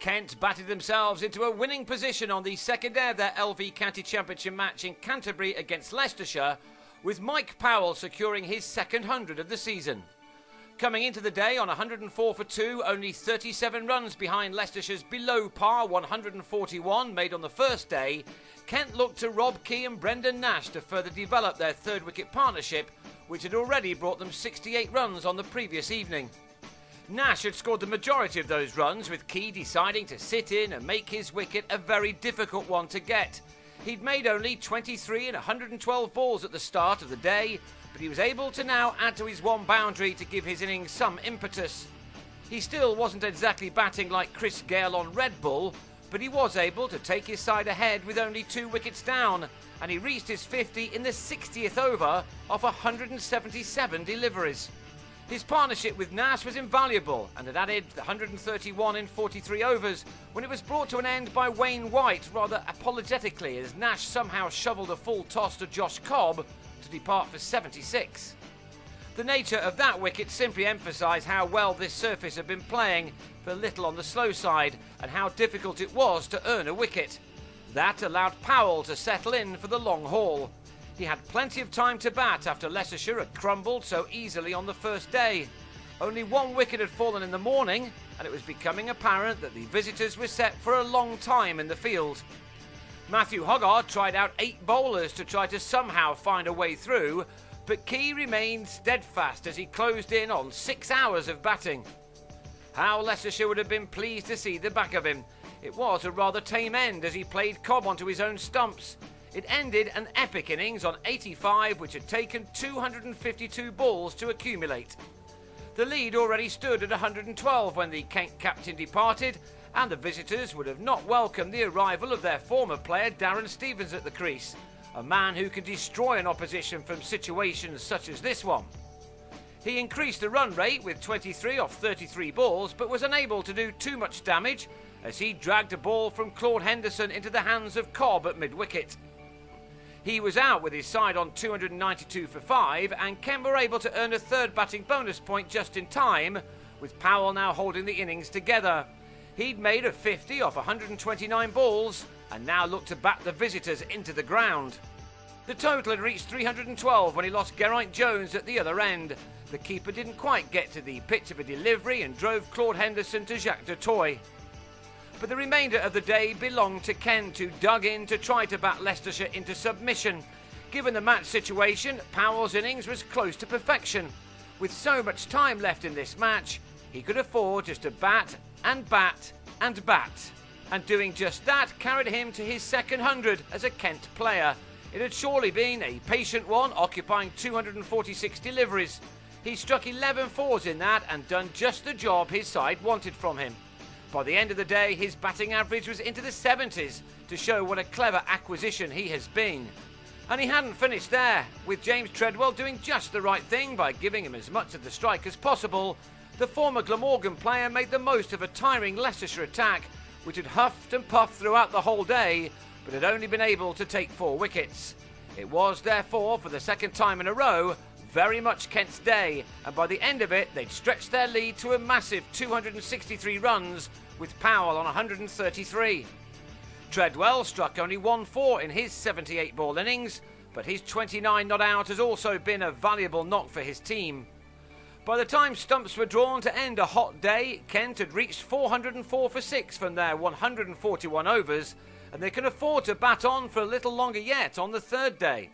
Kent batted themselves into a winning position on the second day of their LV County Championship match in Canterbury against Leicestershire, with Mike Powell securing his second 100 of the season. Coming into the day on 104 for 2, only 37 runs behind Leicestershire's below par 141 made on the first day, Kent looked to Rob Key and Brendan Nash to further develop their third wicket partnership, which had already brought them 68 runs on the previous evening. Nash had scored the majority of those runs, with Key deciding to sit in and make his wicket a very difficult one to get. He'd made only 23 and 112 balls at the start of the day, but he was able to now add to his one boundary to give his innings some impetus. He still wasn't exactly batting like Chris Gale on Red Bull, but he was able to take his side ahead with only 2 wickets down, and he reached his 50 in the 60th over of 177 deliveries. His partnership with Nash was invaluable and had added 131 in 43 overs when it was brought to an end by Wayne White rather apologetically, as Nash somehow shovelled a full toss to Josh Cobb to depart for 76. The nature of that wicket simply emphasised how well this surface had been playing, for a little on the slow side, and how difficult it was to earn a wicket. That allowed Powell to settle in for the long haul. He had plenty of time to bat after Leicestershire had crumbled so easily on the first day. Only 1 wicket had fallen in the morning, and it was becoming apparent that the visitors were set for a long time in the field. Matthew Hoggard tried out 8 bowlers to try to somehow find a way through, but Key remained steadfast as he closed in on 6 hours of batting. How Leicestershire would have been pleased to see the back of him. It was a rather tame end as he played Cobb onto his own stumps. It ended an epic innings on 85, which had taken 252 balls to accumulate. The lead already stood at 112 when the Kent captain departed, and the visitors would have not welcomed the arrival of their former player Darren Stevens at the crease, a man who can destroy an opposition from situations such as this one. He increased the run rate with 23 off 33 balls, but was unable to do too much damage as he dragged a ball from Claude Henderson into the hands of Cobb at mid-wicket. He was out with his side on 292 for 5, and Kent were able to earn a third batting bonus point just in time, with Powell now holding the innings together. He'd made a 50 off 129 balls, and now looked to bat the visitors into the ground. The total had reached 312 when he lost Geraint Jones at the other end. The keeper didn't quite get to the pitch of a delivery and drove Claude Henderson to Jacques du Toit. But the remainder of the day belonged to Kent, who dug in to try to bat Leicestershire into submission. Given the match situation, Powell's innings was close to perfection. With so much time left in this match, he could afford just to bat and bat and bat. And doing just that carried him to his second 100 as a Kent player. It had surely been a patient one, occupying 246 deliveries. He struck 11 fours in that and done just the job his side wanted from him. By the end of the day, his batting average was into the 70s, to show what a clever acquisition he has been. And he hadn't finished there, with James Treadwell doing just the right thing by giving him as much of the strike as possible. The former Glamorgan player made the most of a tiring Leicestershire attack, which had huffed and puffed throughout the whole day, but had only been able to take 4 wickets. It was, therefore, for the second time in a row, very much Kent's day, and by the end of it, they'd stretched their lead to a massive 263 runs, with Powell on 133. Treadwell struck only 1-4 in his 78-ball innings, but his 29 not out has also been a valuable knock for his team. By the time stumps were drawn to end a hot day, Kent had reached 404 for 6 from their 141 overs, and they can afford to bat on for a little longer yet on the third day.